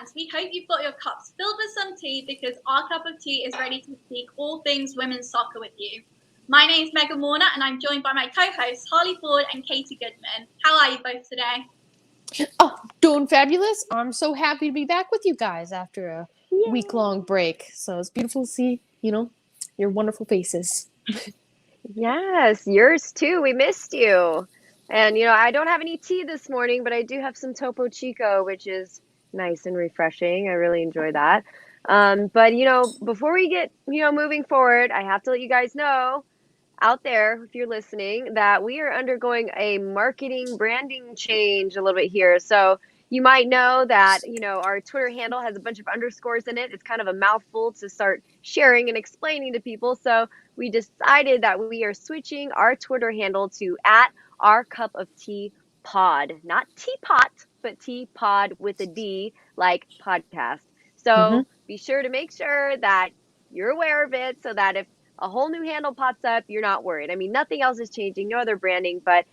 fans, we hope you've got your cups filled with some tea because our cup of tea is ready to speak all things women's soccer with you. My name is Megan Warner and I'm joined by my co-hosts Harlie Ford and Katie Goodman. How are you both today? Oh, doing fabulous. I'm so happy to be back with you guys after a week-long break. So it's beautiful to see, your wonderful faces. Yes, yours too. We missed you. And, I don't have any tea this morning, but I do have some Topo Chico, which is nice and refreshing. I really enjoy that. But, before we get, moving forward, I have to let you guys know out there, if you're listening, that we are undergoing a marketing branding change a little bit here. So you might know that, our Twitter handle has a bunch of underscores in it. It's kind of a mouthful to start sharing and explaining to people. So we decided that we are switching our Twitter handle to @OurCupOfTeaPod, not teapot, but teapod with a D, like podcast. So be sure to make sure that you're aware of it so that if a whole new handle pops up, you're not worried. I mean, nothing else is changing, no other branding, but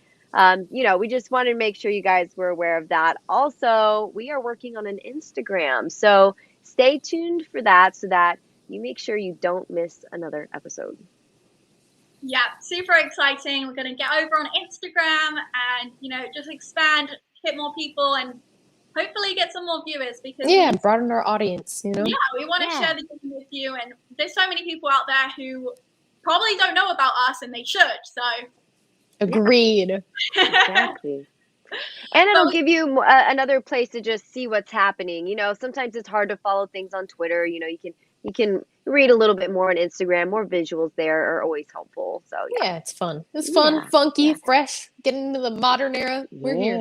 we just wanted to make sure you guys were aware of that. Also, we are working on an Instagram, so stay tuned for that so that you make sure you don't miss another episode. Yeah, super exciting. We're going to get over on Instagram and, just expand, hit more people and hopefully get some more viewers because broaden our audience, Yeah, we want to share the game with you, and there's so many people out there who probably don't know about us, and they should. So, agreed. Exactly. And it'll give you another place to just see what's happening. Sometimes it's hard to follow things on Twitter. You can read a little bit more on Instagram. More visuals there are always helpful. So yeah, it's fun. It's fun, funky, fresh. Getting into the modern era. We're here.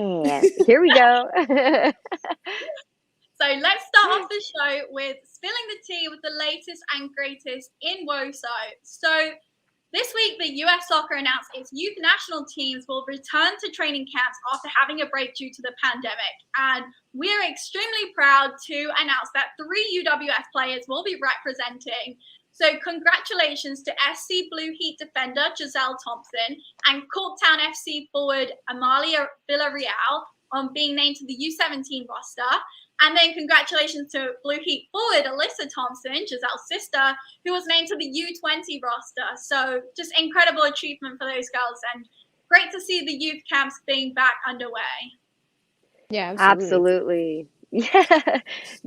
Here we go. So let's start off the show with spilling the tea with the latest and greatest in WOSO. So this week, the US Soccer announced its youth national teams will return to training camps after having a break due to the pandemic. And we're extremely proud to announce that 3 UWF players will be representing. So congratulations to FC Blue Heat defender Giselle Thompson and Corktown FC forward Amalia Villarreal on being named to the U17 roster. And then congratulations to Blue Heat forward Alyssa Thompson, Giselle's sister, who was named to the U20 roster. So just incredible achievement for those girls and great to see the youth camps being back underway. Yeah, absolutely. Yeah.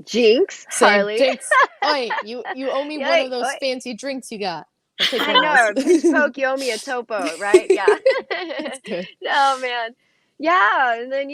Jinx, Harlie. Jinx. Oh, you owe me one of those fancy drinks you got. I know. Pitch poke, you owe me a topo, right? Yeah. That's good. Oh, man. Yeah, and then,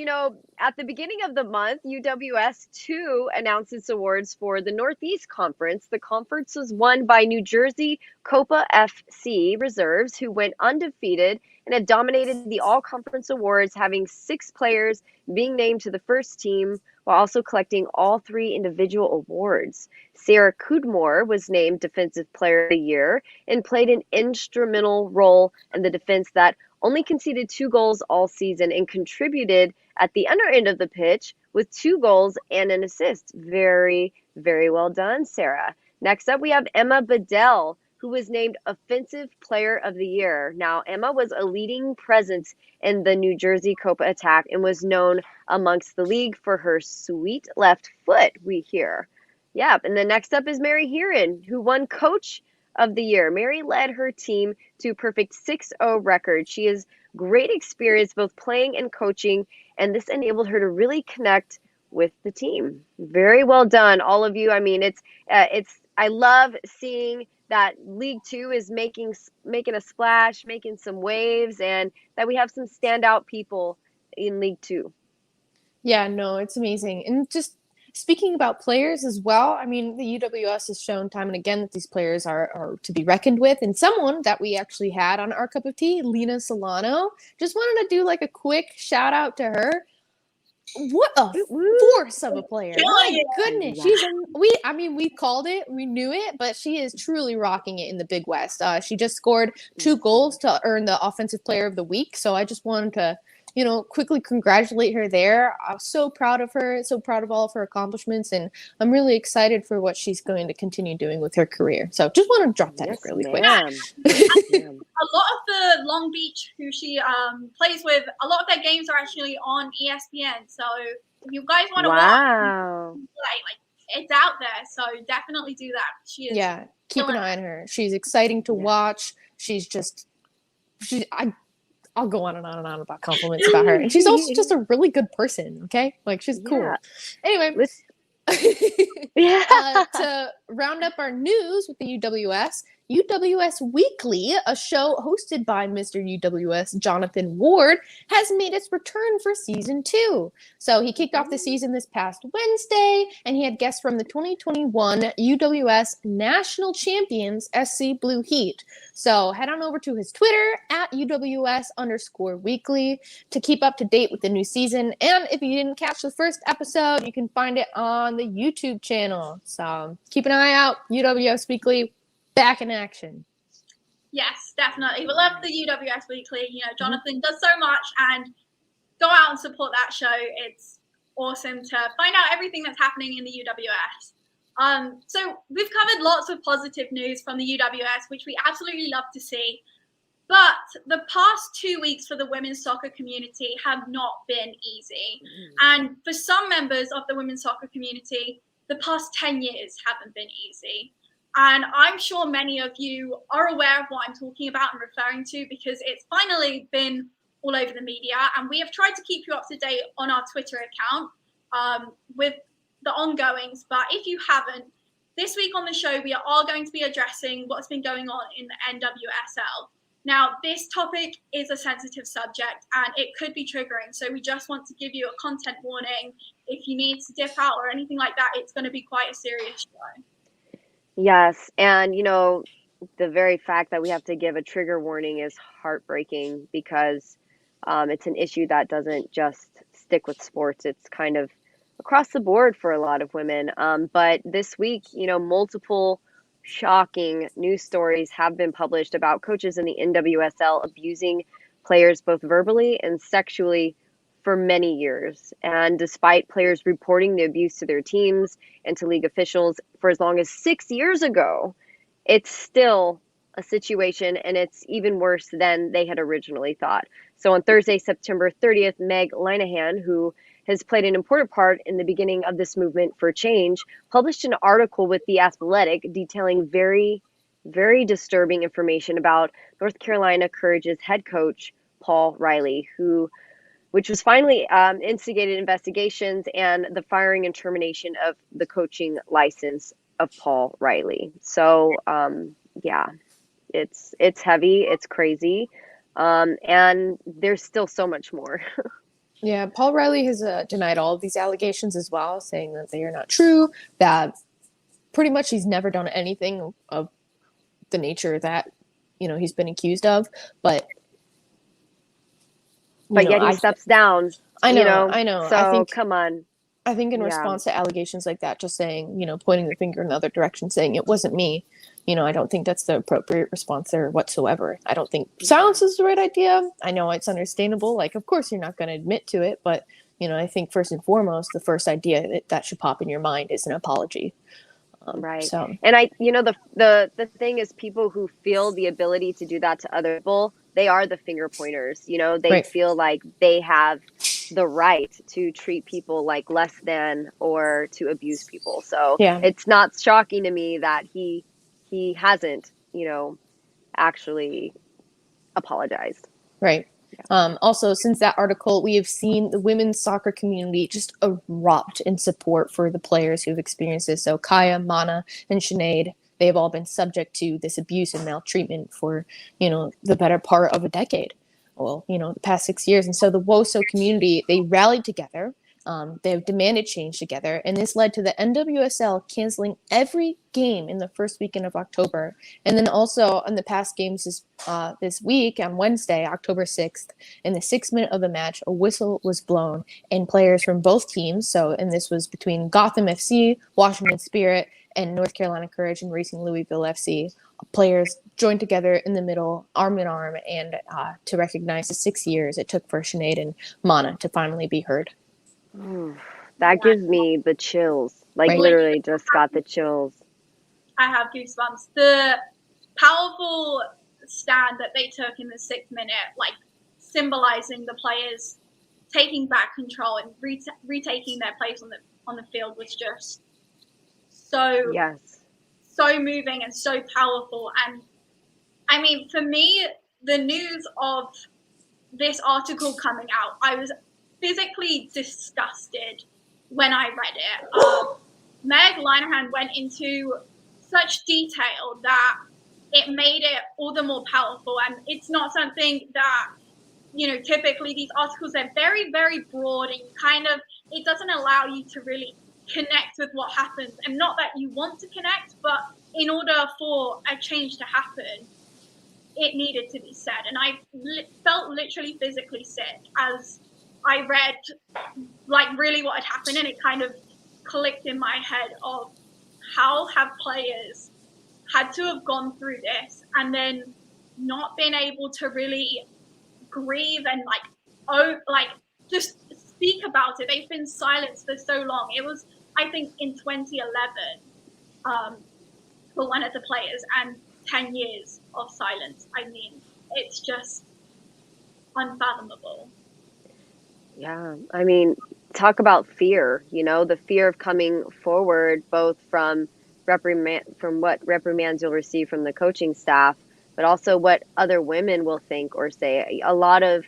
at the beginning of the month, UWS 2 announced its awards for the Northeast Conference. The conference was won by New Jersey Copa FC Reserves, who went undefeated and had dominated the all-conference awards, having 6 players being named to the first team while also collecting all 3 individual awards. Sarah Cudmore was named Defensive Player of the Year and played an instrumental role in the defense that only conceded 2 goals all season and contributed at the under end of the pitch with 2 goals and an assist. Very, very well done, Sarah. Next up, we have Emma Bedell, who was named Offensive Player of the Year. Now, Emma was a leading presence in the New Jersey Copa attack and was known amongst the league for her sweet left foot, we hear. Yep, and then next up is Mary Heron, who won Coach of the Year. Mary led her team to a perfect 6-0 record. She has great experience both playing and coaching, and this enabled her to really connect with the team. Very well done, all of you. I mean, I love seeing that League Two is making a splash, making some waves, and that we have some standout people in League Two. Yeah, no, it's amazing. And just speaking about players as well, I mean, the UWS has shown time and again that these players are to be reckoned with. And someone that we actually had on Our Cup of Tea, Lena Solano, just wanted to do like a quick shout out to her. What a force of a player. My goodness. We called it, we knew it, but she is truly rocking it in the Big West. She just scored 2 goals to earn the Offensive Player of the Week. So I just wanted to quickly congratulate her there. I'm so proud of her, so proud of all of her accomplishments, and I'm really excited for what she's going to continue doing with her career. So just want to drop that really quick. A lot of the Long Beach, who she plays with, a lot of their games are actually on ESPN. So if you guys want to watch, it's out there. So definitely do that. She is. Yeah, keep an eye on her. She's exciting to watch. I'll go on and on and on about compliments about her. And she's also just a really good person, okay? Like, she's cool. Anyway, to round up our news with the UWS Weekly, a show hosted by Mr. UWS Jonathan Ward, has made its return for season 2. So he kicked off the season this past Wednesday, and he had guests from the 2021 UWS National Champions SC Blue Heat. So head on over to his Twitter at UWS_weekly to keep up to date with the new season. And if you didn't catch the first episode, you can find it on the YouTube channel. So keep an eye out. UWS Weekly, back in action. Yes, definitely. We love the UWS Weekly. You know, Jonathan does so much, and go out and support that show. It's awesome to find out everything that's happening in the UWS. So we've covered lots of positive news from the UWS, which we absolutely love to see. But the past 2 weeks for the women's soccer community have not been easy. And for some members of the women's soccer community, the past 10 years haven't been easy. And I'm sure many of you are aware of what I'm talking about and referring to, because it's finally been all over the media. And we have tried to keep you up to date on our Twitter account with the ongoings. But if you haven't, this week on the show, we are all going to be addressing what's been going on in the NWSL. Now, this topic is a sensitive subject and it could be triggering. So we just want to give you a content warning. If you need to dip out or anything like that, it's going to be quite a serious show. Yes. And, you know, the very fact that we have to give a trigger warning is heartbreaking, because it's an issue that doesn't just stick with sports. It's kind of across the board for a lot of women. But this week, you know, multiple shocking news stories have been published about coaches in the NWSL abusing players both verbally and sexually for many years. And despite players reporting the abuse to their teams and to league officials for as long as 6 years ago, it's still a situation, and it's even worse than they had originally thought. So on Thursday, September 30th, Meg Linehan, who has played an important part in the beginning of this movement for change, published an article with The Athletic detailing very, very disturbing information about North Carolina Courage's head coach, Paul Riley, which was finally instigated investigations and the firing and termination of the coaching license of Paul Riley. So, yeah, it's heavy, it's crazy, and there's still so much more. Yeah, Paul Riley has denied all of these allegations as well, saying that they are not true, that pretty much he's never done anything of the nature that, you know, he's been accused of. But yet he steps down. I know. So come on. I think in response to allegations like that, just saying, you know, pointing the finger in the other direction, saying it wasn't me, you know, I don't think that's the appropriate response there whatsoever. I don't think silence is the right idea. I know it's understandable. Like, of course, you're not going to admit to it. But, you know, I think first and foremost, the first idea that should pop in your mind is an apology. Right. So. And you know, the thing is, people who feel the ability to do that to other people, they are the finger pointers. You know, they feel like they have the right to treat people like less than or to abuse people. So it's not shocking to me that he hasn't, you know, actually apologized. Right. Also, since that article, we have seen the women's soccer community just erupt in support for the players who've experienced this. So Kaya, Mana, and Sinead, they have all been subject to this abuse and maltreatment for, you know, the better part of a decade. Well, you know, the past 6 years. And so the WOSO community, they rallied together. They have demanded change together. And this led to the NWSL canceling every game in the first weekend of October. And then also in the past games this week, on Wednesday, October 6th, in the 6th minute of the match, a whistle was blown. And players from both teams, and this was between Gotham FC, Washington Spirit, and North Carolina Courage and Racing Louisville FC, players joined together in the middle, arm in arm, and to recognize the 6 years it took for Sinead and Mana to finally be heard. That gives me the chills. Like, literally just got the chills. I have goosebumps. The powerful stand that they took in the 6th minute, like symbolizing the players taking back control and retaking their place on the field, was just so Yes. moving and so powerful. And I mean, for me, the news of this article coming out, I was physically disgusted when I read it. Meg Linehan went into such detail that it made it all the more powerful. And it's not something that, typically these articles are very, very broad, and it doesn't allow you to really connect with what happens. And not that you want to connect, but in order for a change to happen, it needed to be said. And I felt literally physically sick as I read really what had happened, and it kind of clicked in my head of how have players had to have gone through this and then not been able to really grieve and just speak about it. They've been silenced for so long. It was, I think, in 2011 for one of the players, and 10 years of silence. I mean, it's just unfathomable. Yeah, I mean, talk about fear, the fear of coming forward, both from what reprimands you'll receive from the coaching staff, but also what other women will think or say. A lot of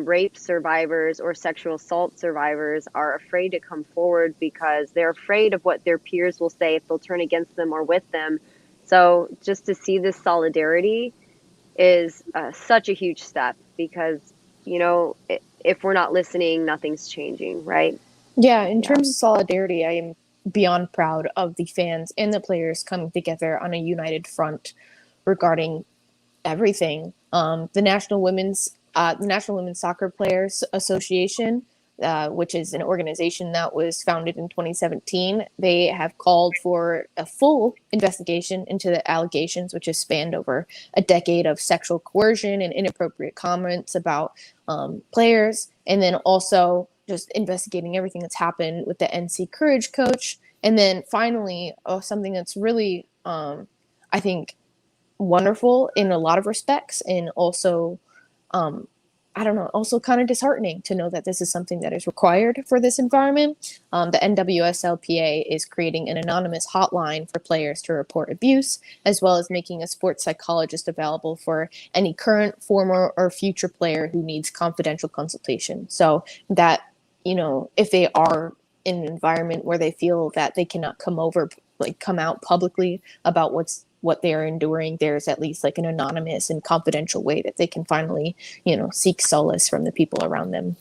rape survivors or sexual assault survivors are afraid to come forward because they're afraid of what their peers will say if they'll turn against them or with them. So just to see this solidarity is such a huge step, because if we're not listening, nothing's changing, right? Yeah, in terms of solidarity, I am beyond proud of the fans and the players coming together on a united front regarding everything. The National Women's Soccer Players Association, which is an organization that was founded in 2017, they have called for a full investigation into the allegations, which has spanned over a decade of sexual coercion and inappropriate comments about players, and then also just investigating everything that's happened with the NC Courage coach. And then finally, something that's really, I think, wonderful in a lot of respects, and also also kind of disheartening to know that this is something that is required for this environment. The NWSLPA is creating an anonymous hotline for players to report abuse, as well as making a sports psychologist available for any current, former, or future player who needs confidential consultation. So that, if they are in an environment where they feel that they cannot come out publicly about what they are enduring, there's at least an anonymous and confidential way that they can finally, seek solace from the people around them.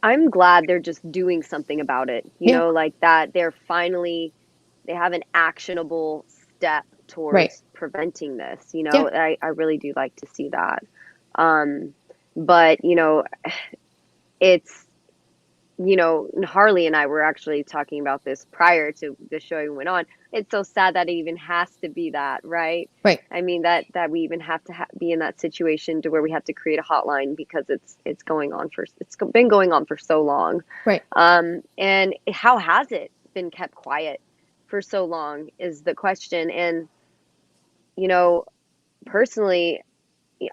I'm glad they're just doing something about it, that they have an actionable step towards preventing this, I really do like to see that. But, it's, Harlie and I were actually talking about this prior to the show even went on. It's so sad that it even has to be that, right? Right. I mean, that we even have to be in that situation to where we have to create a hotline because it's been going on for so long. Right. And how has it been kept quiet for so long is the question. And, personally,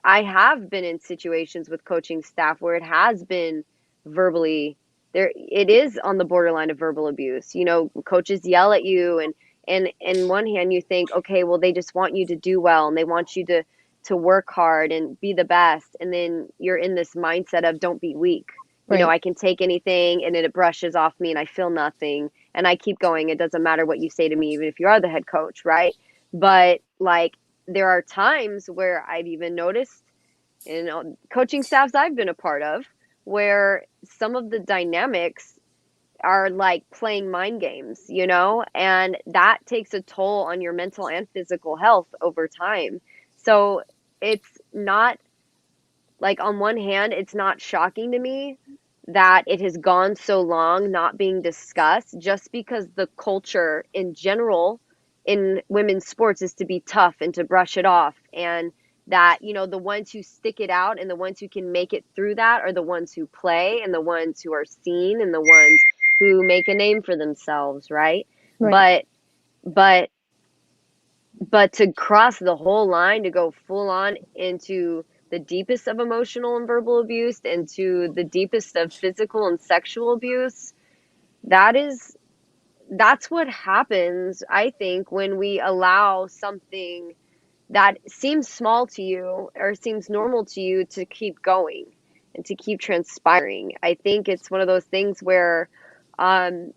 I have been in situations with coaching staff where it has been verbally there. It is on the borderline of verbal abuse. Coaches yell at you, and in one hand you think, okay, well, they just want you to do well and they want you to work hard and be the best. And then you're in this mindset of don't be weak. Right. I can take anything and it brushes off me and I feel nothing. And I keep going. It doesn't matter what you say to me, even if you are the head coach. Right. But there are times where I've even noticed in coaching staffs I've been a part of where some of the dynamics are playing mind games, and that takes a toll on your mental and physical health over time. So it's not on one hand, it's not shocking to me that it has gone so long not being discussed, just because the culture in general in women's sports is to be tough and to brush it off, and that the ones who stick it out and the ones who can make it through that are the ones who play and the ones who are seen and the ones who make a name for themselves, right? But to cross the whole line, to go full on into the deepest of emotional and verbal abuse and to the deepest of physical and sexual abuse, that is that's what happens, I think, when we allow something that seems small to you or seems normal to you to keep going and to keep transpiring. I think it's one of those things where, um,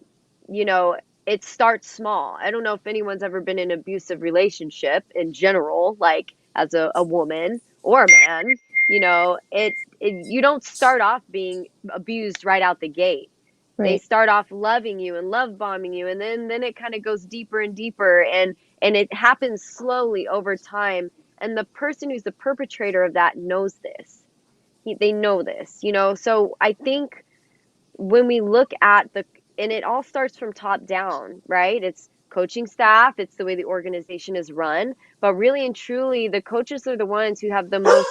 you know, it starts small. I don't know if anyone's ever been in an abusive relationship in general, like as a woman or a man, you don't start off being abused right out the gate. They Right. start off loving you and love bombing you, and then it kind of goes deeper and deeper, and it happens slowly over time, and the person who's the perpetrator of that knows this. They know this, so I think when we look at and it all starts from top down, right? It's coaching staff, it's the way the organization is run, but really and truly the coaches are the ones who have the most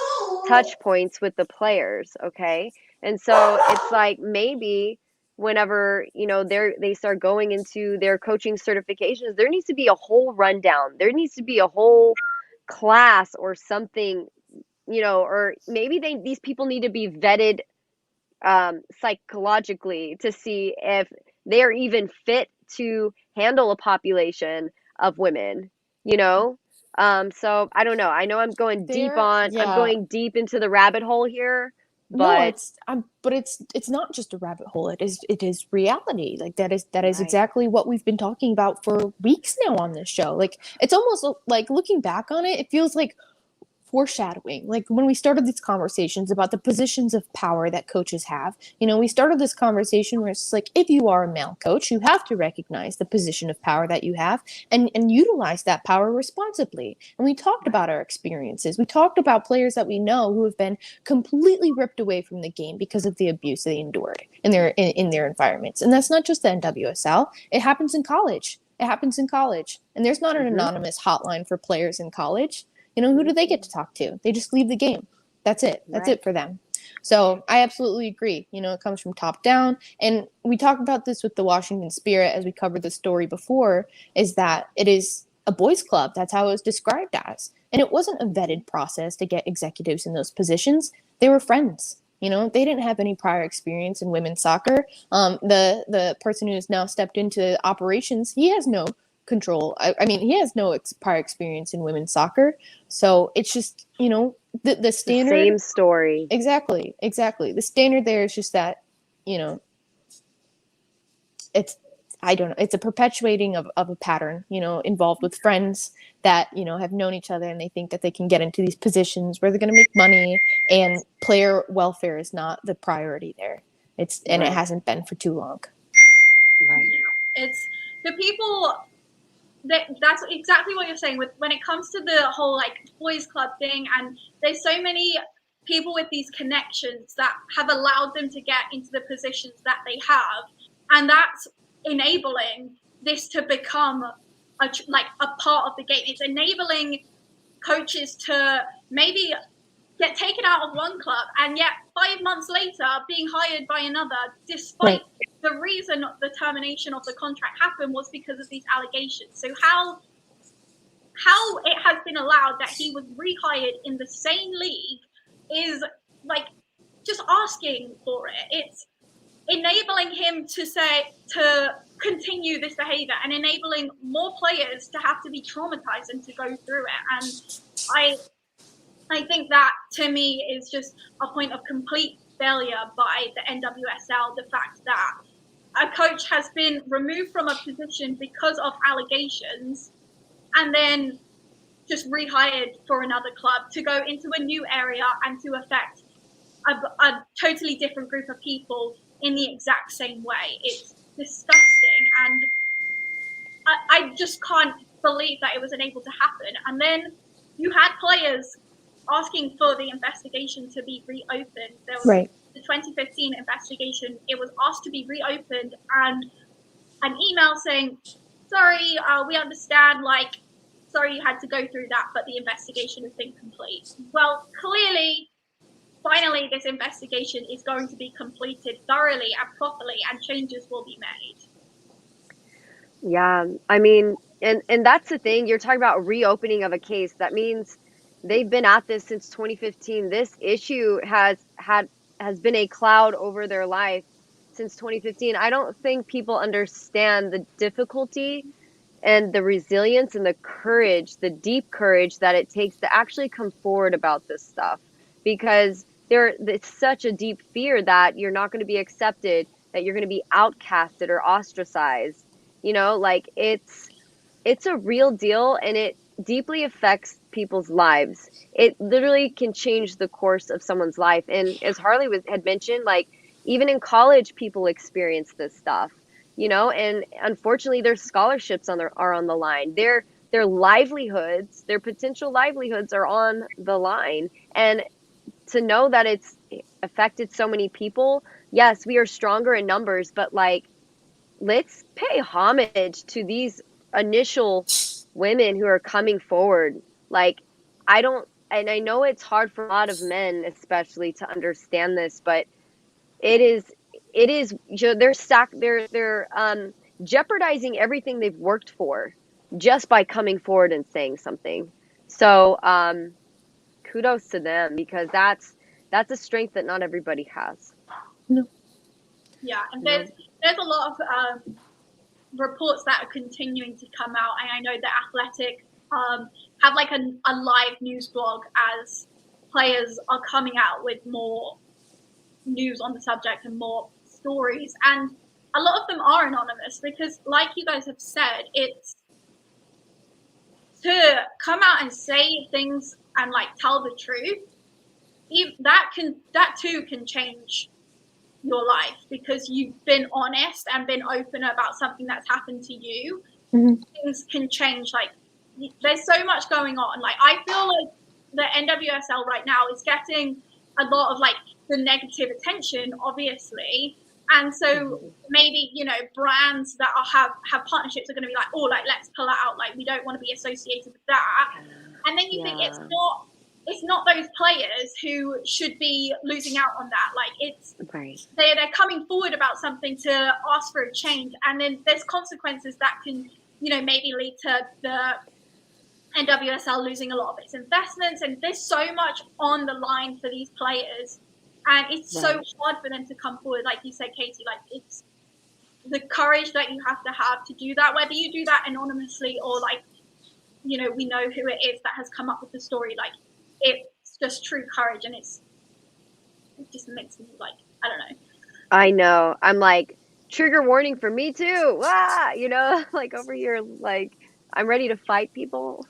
touch points with the players, okay? And so it's like, maybe whenever, they start going into their coaching certifications, there needs to be a whole rundown. There needs to be a whole class or something, or maybe these people need to be vetted psychologically to see if they're even fit to handle a population of women, you know? So I don't know. I know I'm Yeah. going deep into the rabbit hole here, No, but but it's not just a rabbit hole. It is reality. Like that is right. exactly what we've been talking about for weeks now on this show. Like it's almost like looking back on it, it feels like foreshadowing. Like when we started these conversations about the positions of power that coaches have, we started this conversation where it's like, if you are a male coach, you have to recognize the position of power that you have and utilize that power responsibly. And we talked about our experiences. We talked about players that we know who have been completely ripped away from the game because of the abuse they endured in their environments. And that's not just the NWSL. It happens in college. It happens in college. And there's not an Mm-hmm. anonymous hotline for players in college. Who do they get to talk to? They just leave the game. That's it. That's Right. it for them. So I absolutely agree. It comes from top down. And we talked about this with the Washington Spirit as we covered the story before, is that it is a boys' club. That's how it was described as. And it wasn't a vetted process to get executives in those positions. They were friends. They didn't have any prior experience in women's soccer. The person who's now stepped into operations, he has no control. I mean, he has no prior experience in women's soccer. So it's just, the standard. The same story. Exactly. The standard there is just that, it's, I don't know, it's a perpetuating of a pattern, involved with friends that, have known each other and they think that they can get into these positions where they're going to make money, and player welfare is not the priority there. And Right. it hasn't been for too long. Right. It's the people that's exactly what you're saying with when it comes to the whole like boys club thing, and there's so many people with these connections that have allowed them to get into the positions that they have, and that's enabling this to become a part of the game. It's enabling coaches to maybe get taken out of one club and yet 5 months later being hired by another, despite the reason the termination of the contract happened was because of these allegations. So how it has been allowed that he was rehired in the same league is like just asking for it. It's enabling him to continue this behavior and enabling more players to have to be traumatized and to go through it. And I think that, to me, is just a point of complete failure by the NWSL. The fact that a coach has been removed from a position because of allegations and then just rehired for another club to go into a new area and to affect a totally different group of people in the exact same way. It's disgusting. And I just can't believe that it was unable to happen. And then you had players asking for the investigation to be reopened. There was the 2015 investigation. It was asked to be reopened, and an email saying, sorry, we understand, sorry you had to go through that, but the investigation has been complete. Well, clearly, finally, this investigation is going to be completed thoroughly and properly, and changes will be made. Yeah, I mean, and that's the thing. You're talking about reopening of a case. That means they've been at this since 2015. This issue has been a cloud over their life since 2015, I don't think people understand the difficulty and the resilience and the courage, the deep courage that it takes to actually come forward about this stuff, because it's such a deep fear that you're not going to be accepted, that you're going to be outcasted or ostracized. Like it's a real deal, and it deeply affects people's lives. It literally can change the course of someone's life. And as Harlie had mentioned, like even in college, people experience this stuff, and unfortunately their scholarships are on the line. Their livelihoods, their potential livelihoods are on the line. And to know that it's affected so many people, yes, we are stronger in numbers, but like, let's pay homage to these initial women who are coming forward. Like, and I know it's hard for a lot of men, especially, to understand this, but it is, they're jeopardizing everything they've worked for just by coming forward and saying something. So, kudos to them, because that's a strength that not everybody has. No. Yeah, and there's a lot of reports that are continuing to come out, and I know that Athletic have like a live news blog as players are coming out with more news on the subject and more stories, and a lot of them are anonymous because, like you guys have said, it's to come out and say things and like tell the truth. That too can change your life because you've been honest and been open about something that's happened to you. Mm-hmm. Things can change. Like, there's so much going on. Like, I feel like the NWSL right now is getting a lot of like the negative attention, obviously, and so maybe brands that have partnerships are going to be like, oh, like let's pull it out. Like, we don't want to be associated with that. And then you think it's not those players who should be losing out on that. Like, it's right. They're coming forward about something to ask for a change, and then there's consequences that can maybe lead to the NWSL losing a lot of its investments, and there's so much on the line for these players, and it's so hard for them to come forward. Like you said, Katie, like it's the courage that you have to do that, whether you do that anonymously or like we know who it is that has come up with the story. Like, it's just true courage, and it just makes me like, I don't know. I know. I'm like, trigger warning for me too. Like over here, like I'm ready to fight people.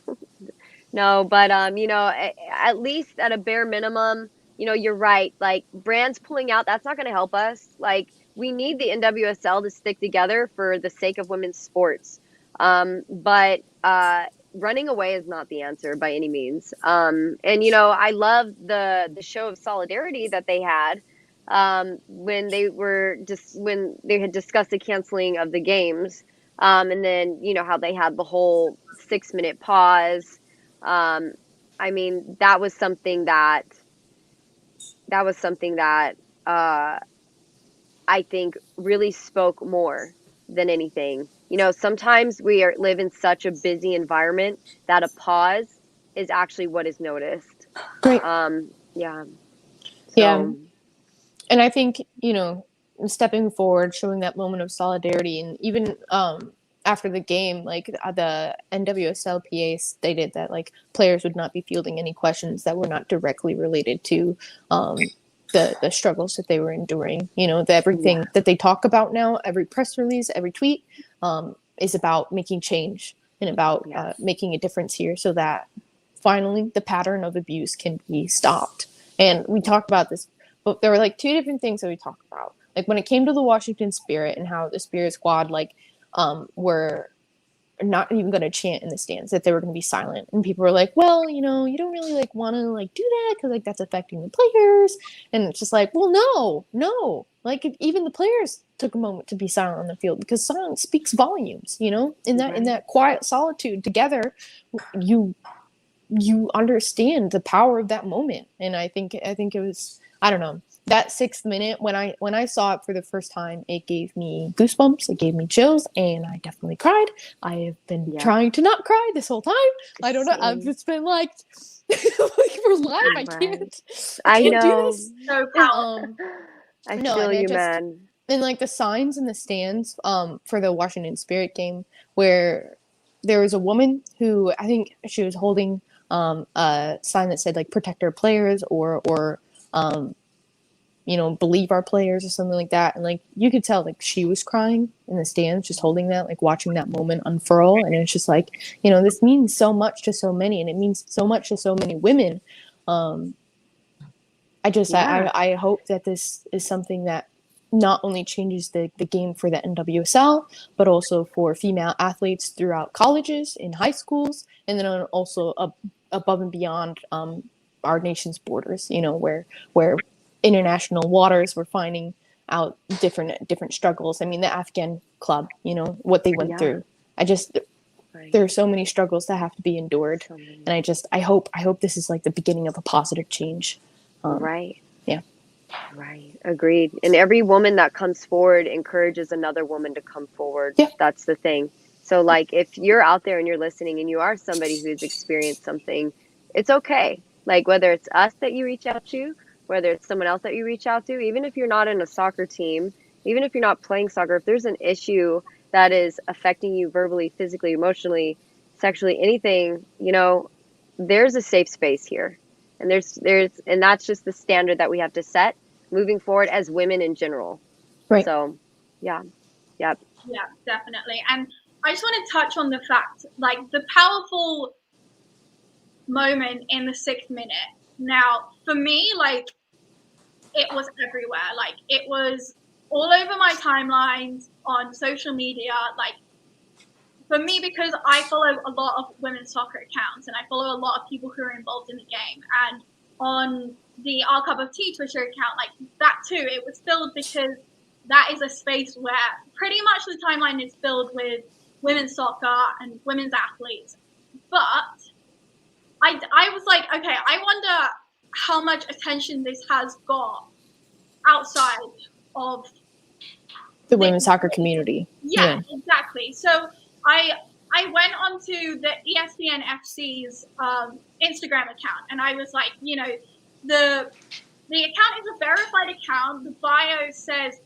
No, but at least at a bare minimum, you're right. Like, brands pulling out, that's not going to help us. Like, we need the NWSL to stick together for the sake of women's sports. But running away is not the answer by any means. And I love the show of solidarity that they had when they had discussed the canceling of the games, and then how they had the whole 6-minute pause. I mean, that was something that I think really spoke more than anything. Sometimes we live in such a busy environment that a pause is actually what is noticed. Great. Yeah. Yeah. And I think, stepping forward, showing that moment of solidarity, and even after the game, like the NWSLPA stated that like players would not be fielding any questions that were not directly related to the struggles that they were enduring. Everything that they talk about now, every press release, every tweet is about making change and about making a difference here so that finally the pattern of abuse can be stopped. And we talked about this, but there were like two different things that we talked about. Like when it came to the Washington Spirit and how the Spirit Squad were not even going to chant in the stands, that they were going to be silent, and people were like, well, you don't really like want to like do that because like that's affecting the players. And it's just like, well, no, like even the players took a moment to be silent on the field because silence speaks volumes. In that quiet solitude together, you understand the power of that moment. And I think it was, I don't know, that 6th minute when I saw it for the first time, it gave me goosebumps, it gave me chills, and I definitely cried. I have been trying to not cry this whole time. I don't know. I've just been like, we're live. I can't know. Do this. So powerful. I feel you, man. and like the signs in the stands for the Washington Spirit game, where there was a woman who, I think she was holding a sign that said like protect our players, or believe our players, or something like that. And like you could tell like she was crying in the stands, just holding that, like watching that moment unfurl. And it's just like, this means so much to so many, and it means so much to so many women. I hope that this is something that not only changes the game for the NWSL, but also for female athletes throughout colleges, in high schools, and then also above and beyond our nation's borders, where international waters were finding out different struggles. I mean, the Afghan club, what they went through. There are so many struggles that have to be endured. And I hope this is like the beginning of a positive change. Right. Yeah. Right. Agreed. And every woman that comes forward encourages another woman to come forward. Yeah. That's the thing. So like if you're out there and you're listening and you are somebody who's experienced something, it's okay. Like whether it's us that you reach out to, whether it's someone else that you reach out to, even if you're not in a soccer team, even if you're not playing soccer, if there's an issue that is affecting you verbally, physically, emotionally, sexually, anything, there's a safe space here. And and that's just the standard that we have to set moving forward as women in general. Right. So, yeah. Yeah, definitely. And I just want to touch on the fact, like the powerful moment in the 6th minute. Now, for me, like it was everywhere. Like it was all over my timelines on social media. Like for me, because I follow a lot of women's soccer accounts and I follow a lot of people who are involved in the game. And on the Our Cup of Tea Twitter account, like that too, it was filled because that is a space where pretty much the timeline is filled with women's soccer and women's athletes. But I was like, okay, I wonder how much attention this has got outside of the women's soccer community. Yeah, exactly. So I went onto the ESPN FC's Instagram account, and I was like, the account is a verified account. The bio says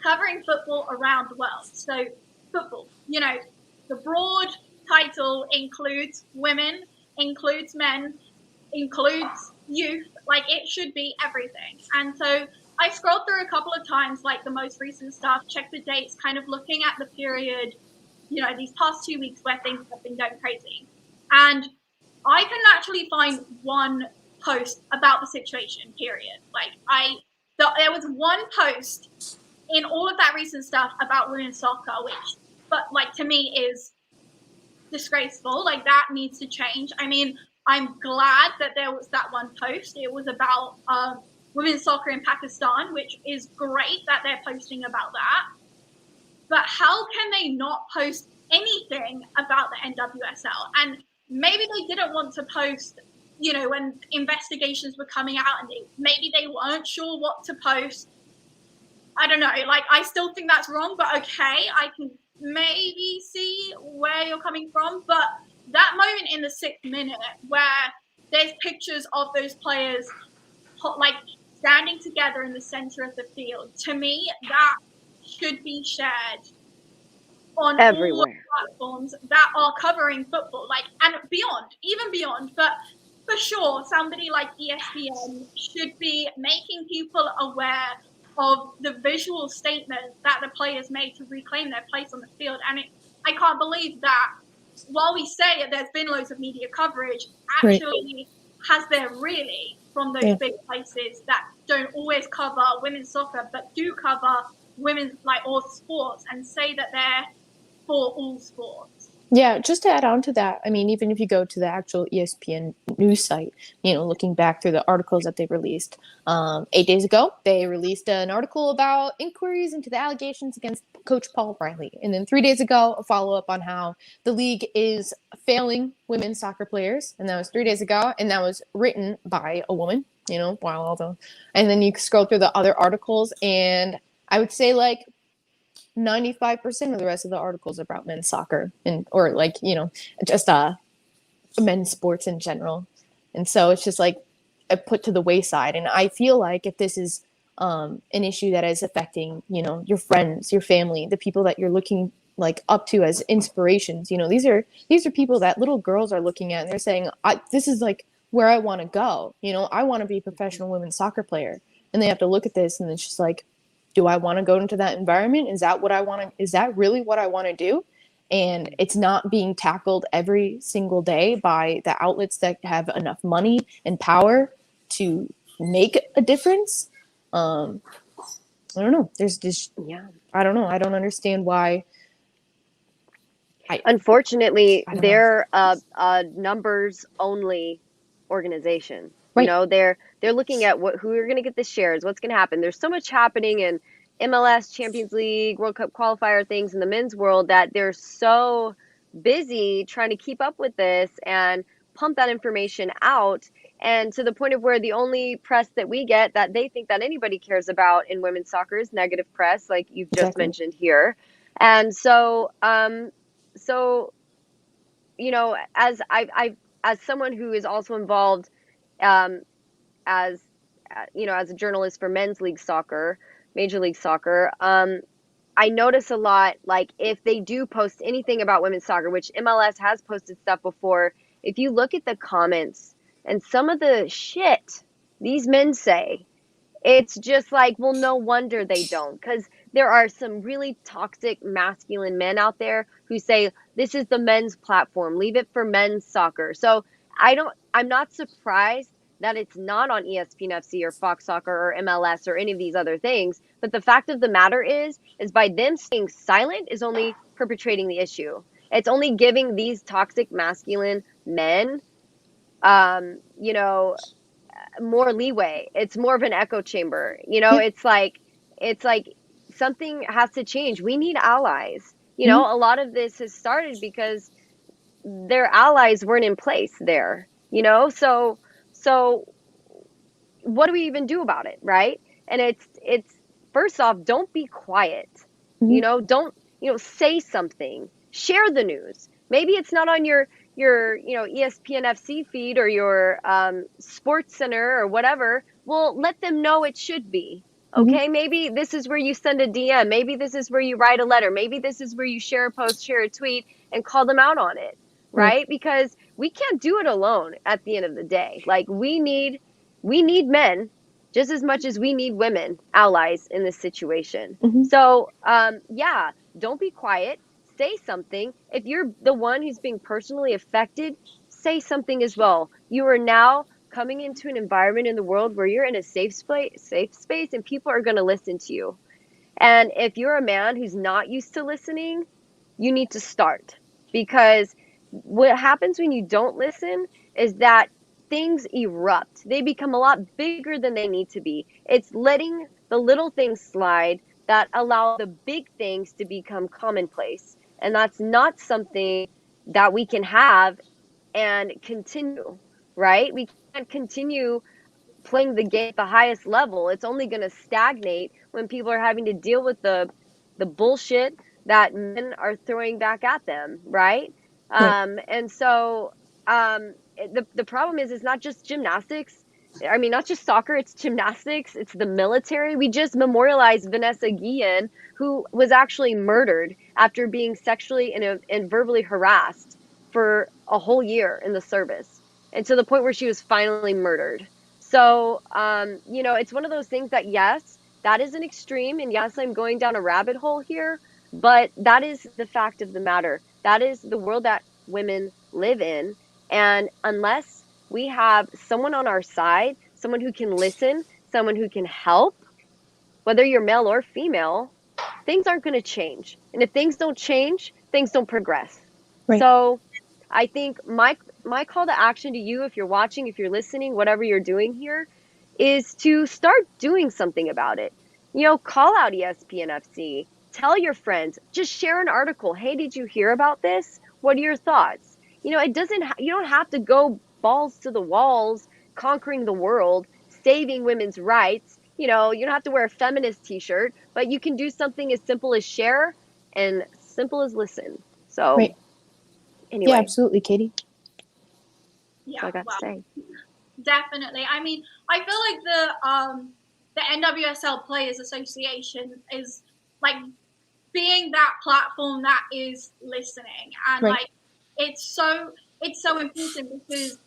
covering football around the world. So football, the broad title includes women, includes men, includes youth. Like it should be everything. And so I scrolled through a couple of times, like the most recent stuff, checked the dates, kind of looking at the period, these past 2 weeks where things have been going crazy. And I can actually find one post about the situation, period. Like there was one post in all of that recent stuff about women's soccer, but like to me is disgraceful. Like that needs to change. I mean, I'm glad that there was that one post. It was about women's soccer in Pakistan, which is great that they're posting about that. But how can they not post anything about the NWSL? And maybe they didn't want to post, when investigations were coming out and maybe they weren't sure what to post. I don't know. Like, I still think that's wrong, but okay, I can maybe see where you're coming from. But that moment in the 6th minute where there's pictures of those players, like, standing together in the center of the field, to me, that should be shared on everywhere. all platforms that are covering football, like, and beyond, even beyond. But for sure, somebody like ESPN should be making people aware of the visual statement that the players made to reclaim their place on the field. And I can't believe that while we say there's been loads of media coverage, actually has there really, from those big places that don't always cover women's soccer, but do cover women's, like, all sports, and say that they're for all sports. Yeah, just to add on to that, I mean, even if you go to the actual ESPN news site, looking back through the articles that they released, 8 days ago, they released an article about inquiries into the allegations against Coach Paul Riley. And then 3 days ago, a follow-up on how the league is failing women's soccer players. And that was 3 days ago. And that was written by a woman, while all the... And then you scroll through the other articles, and I would say, like, 95% of the rest of the articles about men's soccer or just men's sports in general. And so it's just like put to the wayside. And I feel like if this is an issue that is affecting, your friends, your family, the people that you're looking like up to as inspirations. These are people that little girls are looking at and they're saying, this is like where I want to go. I want to be a professional women's soccer player. And they have to look at this and it's just like, do I want to go into that environment? Is that what I want to, is that really what I want to do? And it's not being tackled every single day by the outlets that have enough money and power to make a difference. I don't know. There's just, I don't know. I don't understand why. Unfortunately, I don't know. they're a numbers only organization. Right. They're looking at who are going to get the shares, what's going to happen. There's so much happening in MLS, Champions League, World Cup qualifier things in the men's world that they're so busy trying to keep up with this and pump that information out. And to the point of where the only press that we get that they think that anybody cares about in women's soccer is negative press, like you've just mentioned here. And so, as as someone who is also involved, as as a journalist for men's league soccer, Major League Soccer, I notice a lot, like if they do post anything about women's soccer, which MLS has posted stuff before, if you look at the comments and some of the shit these men say, it's just like, well, no wonder they don't, because there are some really toxic masculine men out there who say, this is the men's platform, leave it for men's soccer. So I'm not surprised that it's not on ESPN FC or Fox Soccer or MLS or any of these other things. But the fact of the matter is by them staying silent is only perpetrating the issue. It's only giving these toxic masculine men, more leeway. It's more of an echo chamber. It's like something has to change. We need allies. A lot of this has started because their allies weren't in place there. So what do we even do about it, right? And it's first off, don't be quiet. Don't say something. Share the news. Maybe it's not on your ESPN FC feed or your Sports Center or whatever. Well, let them know it should be. Okay, maybe this is where you send a DM. Maybe this is where you write a letter. Maybe this is where you share a post, share a tweet, and call them out on it, right? Because we can't do it alone at the end of the day. Like we need men just as much as we need women allies in this situation. So, don't be quiet. Say something. If you're the one who's being personally affected, say something as well. You are now coming into an environment in the world where you're in a safe space and people are going to listen to you. And if you're a man who's not used to listening, you need to start, because what happens when you don't listen is that things erupt. They become a lot bigger than they need to be. It's letting the little things slide that allow the big things to become commonplace. And that's not something that we can have and continue, right? We can't continue playing the game at the highest level. It's only going to stagnate when people are having to deal with the bullshit that men are throwing back at them, right? And so the problem is not just gymnastics. I mean, not just soccer, it's gymnastics, it's the military. We just memorialized Vanessa Guillen, who was actually murdered after being sexually and verbally harassed for a whole year in the service, and to the point where she was finally murdered. So, it's one of those things that, yes, that is an extreme, and yes, I'm going down a rabbit hole here, but that is the fact of the matter. That is the world that women live in, and unless we have someone on our side, someone who can listen, someone who can help, whether you're male or female, things aren't going to change. And if things don't change, things don't progress. So I think my call to action to you, if you're watching, if you're listening, whatever you're doing here, is to start doing something about it. Call out ESPN FC, tell your friends, just share an article. Hey, did you hear about this? What are your thoughts? It doesn't, you don't have to go balls to the walls, conquering the world, saving women's rights. You don't have to wear a feminist t-shirt, but you can do something as simple as share and simple as listen. So anyway. Yeah, absolutely, Katie. Yeah, that's all I got to say. Definitely. I mean, I feel like the NWSL Players Association is like being that platform that is listening, and Right. like it's so important, because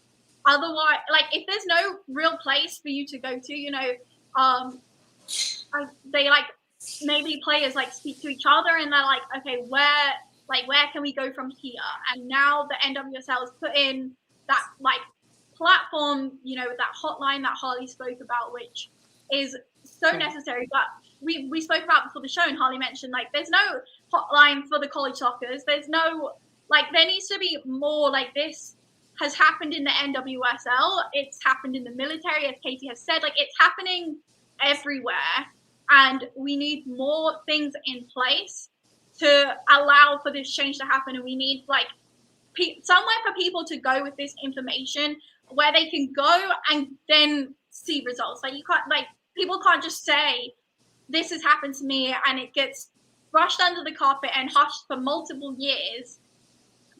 otherwise, like, if there's no real place for you to go to, you know, they like maybe players like speak to each other and they're like, okay, where can we go from here? And now the NWSL has put in that like platform, you know, with that hotline that Harlie spoke about, which is so necessary. But we spoke about before the show, and Harlie mentioned, like, there's no hotline for the college soccers. There's no, like, there needs to be more. Like, this has happened in the NWSL. It's happened in the military, as Katie has said. Like, it's happening everywhere. And we need more things in place to allow for this change to happen. And we need, like, somewhere for people to go with this information where they can go and then see results. Like, you can't, like, people can't just say, this has happened to me, and it gets brushed under the carpet and hushed for multiple years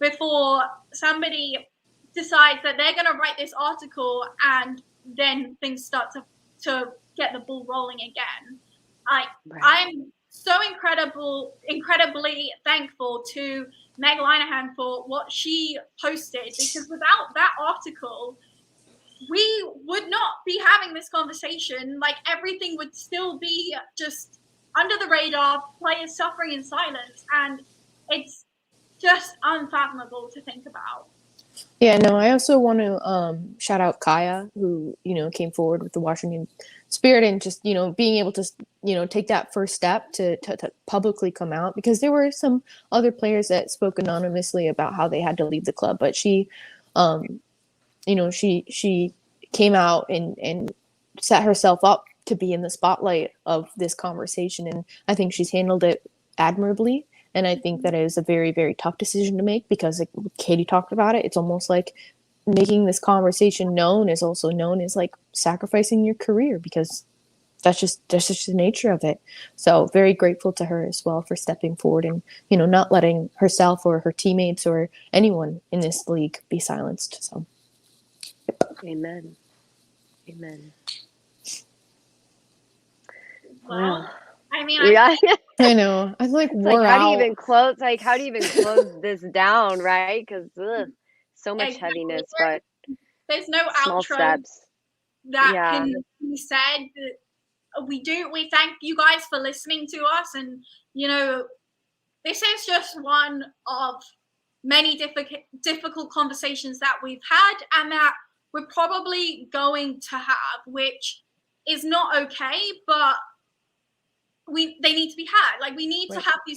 before somebody decides that they're going to write this article, and then things start to get the ball rolling again. I'm so incredibly thankful to Meg Linehan for what she posted, because without that article, we would not be having this conversation. Like, everything would still be just under the radar, players suffering in silence, and it's just unfathomable to think about. Yeah, no, I also want to shout out Kaya, who, you know, came forward with the Washington Spirit, and just, you know, being able to, you know, take that first step to publicly come out, because there were some other players that spoke anonymously about how they had to leave the club, but she, you know, she came out and set herself up to be in the spotlight of this conversation, and I think she's handled it admirably. And I think that it is a very, very tough decision to make, because, like Katie talked about it, it's almost like making this conversation known is also known as like sacrificing your career, because that's just the nature of it. So very grateful to her as well for stepping forward and, you know, not letting herself or her teammates or anyone in this league be silenced. So, Amen. Amen. Well, I mean, yeah. I know. I'm like, like, how do you even close? Like, how do you even close this down, right? Because so much heaviness, but there's no small outro steps that can be said. We thank you guys for listening to us, and, you know, this is just one of many difficult conversations that we've had, and that we're probably going to have, which is not okay, but they need to be had. Like, we need to have these